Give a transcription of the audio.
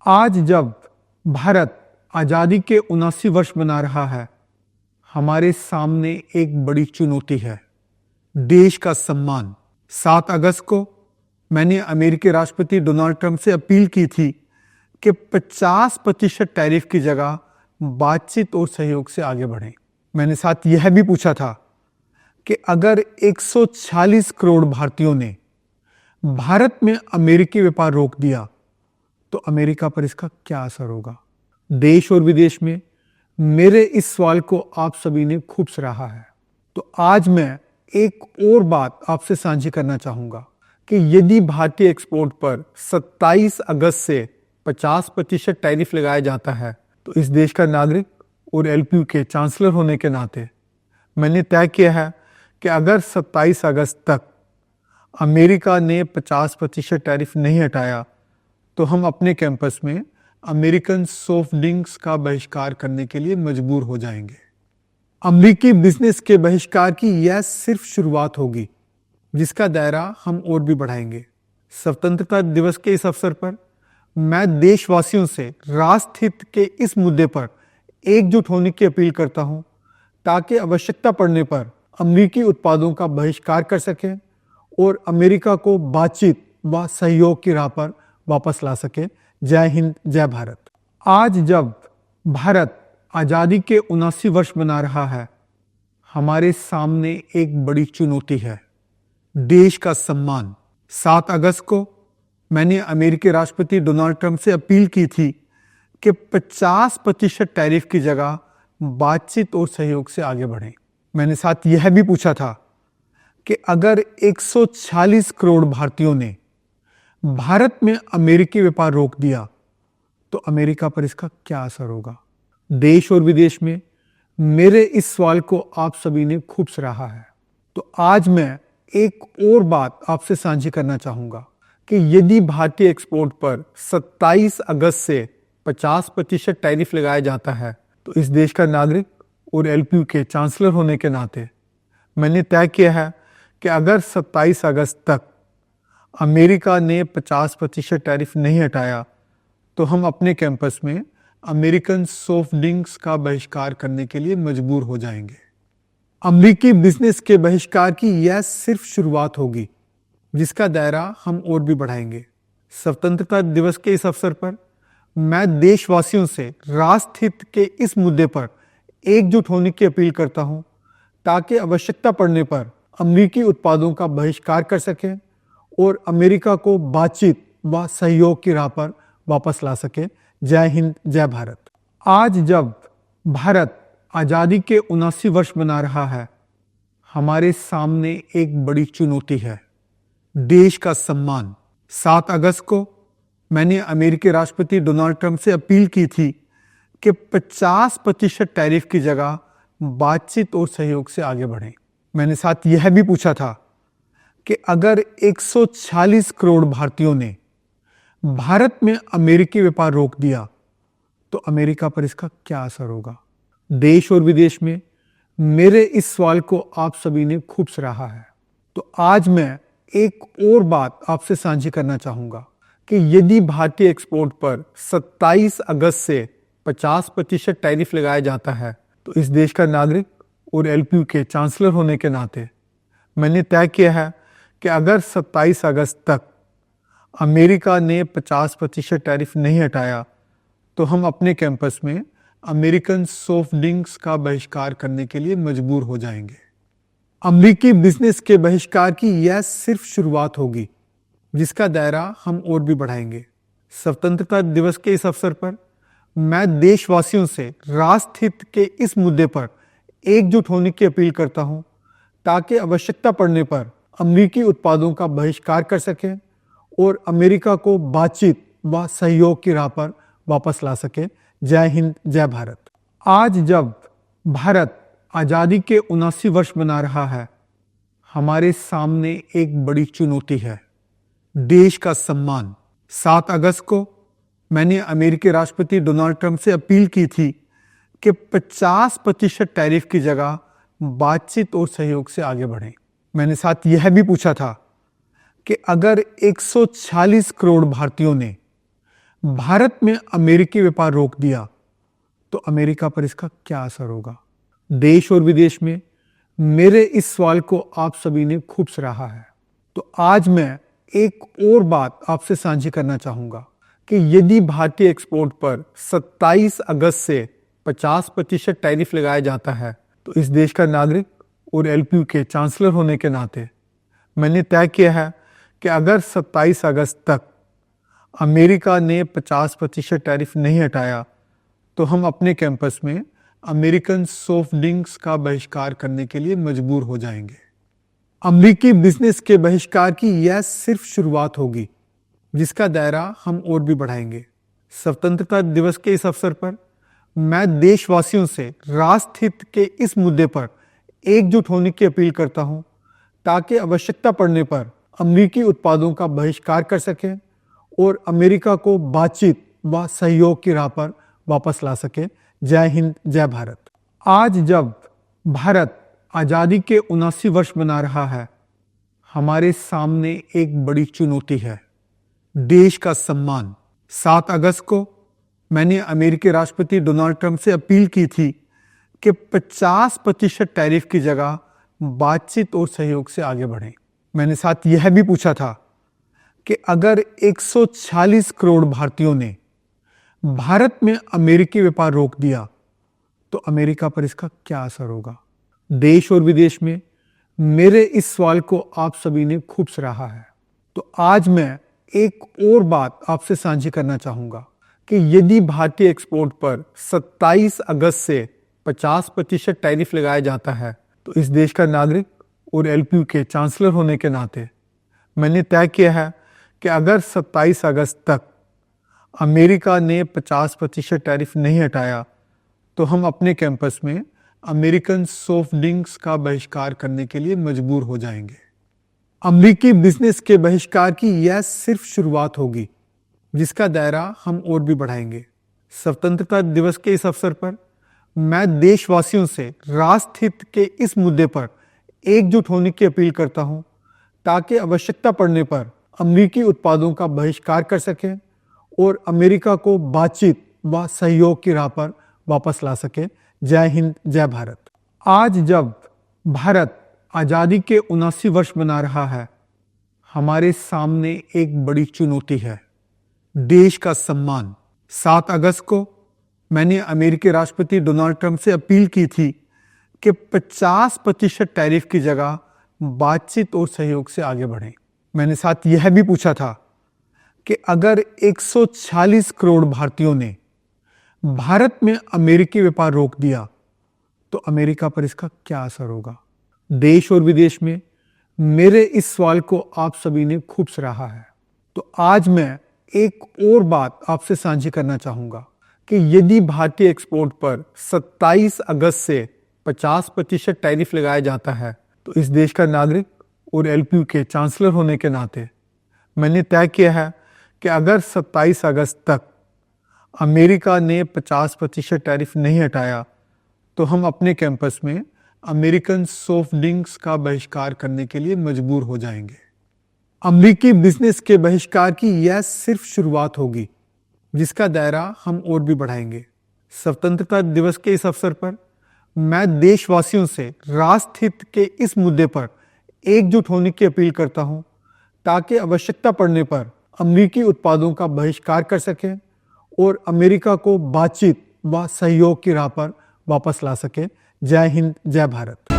आज जब भारत आज़ादी के 79 वर्ष मना रहा है, हमारे सामने एक बड़ी चुनौती है, देश का सम्मान। 7 अगस्त को मैंने अमेरिकी राष्ट्रपति डोनाल्ड ट्रंप से अपील की थी कि 50% टैरिफ की जगह बातचीत और सहयोग से आगे बढ़ें। मैंने साथ यह भी पूछा था कि अगर 140 करोड़ भारतीयों ने भारत में अमेरिकी व्यापार रोक दिया तो अमेरिका पर इसका क्या असर होगा। देश और विदेश में मेरे इस सवाल को आप सभी ने खूब सराहा है। तो आज मैं एक और बात आपसे साझी करना चाहूंगा कि यदि भारतीय एक्सपोर्ट पर 27 अगस्त से 50% टैरिफ लगाया जाता है तो इस देश का नागरिक और एलपीयू के चांसलर होने के नाते मैंने तय किया है कि अगर 27 अगस्त तक अमेरिका ने 50% टैरिफ नहीं हटाया तो हम अपने कैंपस में अमेरिकन सॉफ्ट ड्रिंक्स का बहिष्कार करने के लिए मजबूर हो जाएंगे। अमेरिकी बिजनेस के बहिष्कार की यह सिर्फ शुरुआत होगी, जिसका दायरा हम और भी बढ़ाएंगे। स्वतंत्रता दिवस के इस अवसर पर मैं देशवासियों से राष्ट्र हित के इस मुद्दे पर एकजुट होने की अपील करता हूं, ताकि आवश्यकता पड़ने पर अमेरिकी उत्पादों का बहिष्कार कर सकें और अमेरिका को बातचीत व सहयोग की राह पर वापस ला सके। जय हिंद, जय भारत। आज जब भारत आज़ादी के 79 वर्ष मना रहा है, हमारे सामने एक बड़ी चुनौती है, देश का सम्मान। 7 अगस्त को मैंने अमेरिकी राष्ट्रपति डोनाल्ड ट्रंप से अपील की थी कि 50% टैरिफ की जगह बातचीत और सहयोग से आगे बढ़ें। मैंने साथ यह भी पूछा था कि अगर 140 करोड़ भारतीयों ने भारत में अमेरिकी व्यापार रोक दिया तो अमेरिका पर इसका क्या असर होगा। देश और विदेश में मेरे इस सवाल को आप सभी ने खूब सराहा है। तो आज मैं एक और बात आपसे साझी करना चाहूंगा कि यदि भारतीय एक्सपोर्ट पर 27 अगस्त से 50% टैरिफ लगाया जाता है तो इस देश का नागरिक और एलपीयू के चांसलर होने के नाते मैंने तय किया है कि अगर 27 अगस्त तक अमेरिका ने 50% टैरिफ नहीं हटाया तो हम अपने कैंपस में अमेरिकन सॉफ्ट ड्रिंक्स का बहिष्कार करने के लिए मजबूर हो जाएंगे। अमेरिकी बिजनेस के बहिष्कार की यह सिर्फ शुरुआत होगी, जिसका दायरा हम और भी बढ़ाएंगे। स्वतंत्रता दिवस के इस अवसर पर मैं देशवासियों से राष्ट्र हित के इस मुद्दे पर एकजुट होने की अपील करता हूं, ताकि आवश्यकता पड़ने पर अमेरिकी उत्पादों का बहिष्कार कर सकें और अमेरिका को बातचीत व सहयोग की राह पर वापस ला सके। जय हिंद, जय भारत। आज जब भारत आज़ादी के 79 वर्ष मना रहा है, हमारे सामने एक बड़ी चुनौती है, देश का सम्मान। 7 अगस्त को मैंने अमेरिकी राष्ट्रपति डोनाल्ड ट्रंप से अपील की थी कि 50% टैरिफ की जगह बातचीत और सहयोग से आगे बढ़ें। मैंने साथ यह भी पूछा था कि अगर 140 करोड़ भारतीयों ने भारत में अमेरिकी व्यापार रोक दिया तो अमेरिका पर इसका क्या असर होगा। देश और विदेश में मेरे इस सवाल को आप सभी ने खूब सराहा है। तो आज मैं एक और बात आपसे साझी करना चाहूंगा कि यदि भारतीय एक्सपोर्ट पर 27 अगस्त से 50% टैरिफ लगाया जाता है तो इस देश का नागरिक और एलपीयू के चांसलर होने के नाते मैंने तय किया है कि अगर 27 अगस्त तक अमेरिका ने 50% टैरिफ नहीं हटाया तो हम अपने कैंपस में अमेरिकन सॉफ्ट ड्रिंक्स का बहिष्कार करने के लिए मजबूर हो जाएंगे। अमेरिकी बिजनेस के बहिष्कार की यह सिर्फ शुरुआत होगी, जिसका दायरा हम और भी बढ़ाएंगे। स्वतंत्रता दिवस के इस अवसर पर मैं देशवासियों से राष्ट्र हित के इस मुद्दे पर एकजुट होने की अपील करता हूं, ताकि आवश्यकता पड़ने पर अमेरिकी उत्पादों का बहिष्कार कर सकें और अमेरिका को बातचीत व सहयोग की राह पर वापस ला सके। जय हिंद, जय भारत। आज जब भारत आज़ादी के 79 वर्ष मना रहा है, हमारे सामने एक बड़ी चुनौती है, देश का सम्मान। 7 अगस्त को मैंने अमेरिकी राष्ट्रपति डोनाल्ड ट्रंप से अपील की थी कि 50% टैरिफ की जगह बातचीत और सहयोग से आगे बढ़ें। मैंने साथ यह भी पूछा था कि अगर 140 करोड़ भारतीयों ने भारत में अमेरिकी व्यापार रोक दिया तो अमेरिका पर इसका क्या असर होगा? देश और विदेश में मेरे इस सवाल को आप सभी ने खूब सराहा है। तो आज मैं एक और बात आपसे साझी करना चाहूंगा कि यदि भारतीय एक्सपोर्ट पर 27 अगस्त से 50% टैरिफ लगाया जाता है तो इस देश का नागरिक और एलपीयू के चांसलर होने के नाते मैंने तय किया है कि अगर 27 अगस्त तक अमेरिका ने 50% टैरिफ नहीं हटाया तो हम अपने कैंपस में अमेरिकन सॉफ्ट ड्रिंक्स का बहिष्कार करने के लिए मजबूर हो जाएंगे। अमेरिकी बिजनेस के बहिष्कार की यह सिर्फ शुरुआत होगी, जिसका दायरा हम और भी बढ़ाएंगे। स्वतंत्रता दिवस के इस अवसर पर मैं देशवासियों से राष्ट्र हित के इस मुद्दे पर एकजुट होने की अपील करता हूं, ताकि आवश्यकता पड़ने पर अमेरिकी उत्पादों का बहिष्कार कर सकें और अमेरिका को बातचीत व सहयोग की राह पर वापस ला सके। जय हिंद, जय भारत। आज जब भारत आजादी के 79 वर्ष मना रहा है, हमारे सामने एक बड़ी चुनौती है, देश का सम्मान। 7 अगस्त को मैंने अमेरिकी राष्ट्रपति डोनाल्ड ट्रंप से अपील की थी कि 50% टैरिफ की जगह बातचीत और सहयोग से आगे बढ़ें। मैंने साथ यह भी पूछा था कि अगर 146 करोड़ भारतीयों ने भारत में अमेरिकी व्यापार रोक दिया तो अमेरिका पर इसका क्या असर होगा? देश और विदेश में मेरे इस सवाल को आप सभी ने खूब सराहा है। तो आज मैं एक और बात आपसे साझी करना चाहूंगा कि यदि भारतीय एक्सपोर्ट पर 27 अगस्त से 50% टैरिफ लगाया जाता है तो इस देश का नागरिक और एलपीयू के चांसलर होने के नाते मैंने तय किया है कि अगर 27 अगस्त तक अमेरिका ने 50% टैरिफ नहीं हटाया तो हम अपने कैंपस में अमेरिकन सॉफ्ट ड्रिंक्स का बहिष्कार करने के लिए मजबूर हो जाएंगे। अमेरिकी बिजनेस के बहिष्कार की यह सिर्फ शुरुआत होगी, जिसका दायरा हम और भी बढ़ाएंगे। स्वतंत्रता दिवस के इस अवसर पर मैं देशवासियों से राष्ट्र हित के इस मुद्दे पर एकजुट होने की अपील करता हूं, ताकि आवश्यकता पड़ने पर अमेरिकी उत्पादों का बहिष्कार कर सकें और अमेरिका को बातचीत व सहयोग की राह पर वापस ला सके। जय हिंद, जय भारत। आज जब भारत आजादी के 79 वर्ष मना रहा है, हमारे सामने एक बड़ी चुनौती है, देश का सम्मान। 7 अगस्त को मैंने अमेरिकी राष्ट्रपति डोनाल्ड ट्रंप से अपील की थी कि 50% टैरिफ की जगह बातचीत और सहयोग से आगे बढ़ें। मैंने साथ यह भी पूछा था कि अगर 146 करोड़ भारतीयों ने भारत में अमेरिकी व्यापार रोक दिया तो अमेरिका पर इसका क्या असर होगा? देश और विदेश में मेरे इस सवाल को आप सभी ने खूब सराहा है। तो आज मैं एक और बात आपसे साझी करना चाहूंगा कि यदि भारतीय एक्सपोर्ट पर 27 अगस्त से 50% टैरिफ लगाया जाता है तो इस देश का नागरिक और एलपीयू के चांसलर होने के नाते मैंने तय किया है कि अगर 27 अगस्त तक अमेरिका ने 50% टैरिफ नहीं हटाया तो हम अपने कैंपस में अमेरिकन सॉफ्ट ड्रिंक्स का बहिष्कार करने के लिए मजबूर हो जाएंगे। अमेरिकी बिजनेस के बहिष्कार की यह सिर्फ शुरुआत होगी, जिसका दायरा हम और भी बढ़ाएंगे। स्वतंत्रता दिवस के इस अवसर पर मैं देशवासियों से राष्ट्र हित के इस मुद्दे पर एकजुट होने की अपील करता हूं, ताकि आवश्यकता पड़ने पर अमेरिकी उत्पादों का बहिष्कार कर सकें और अमेरिका को बातचीत व सहयोग की राह पर वापस ला सके। जय हिंद, जय भारत।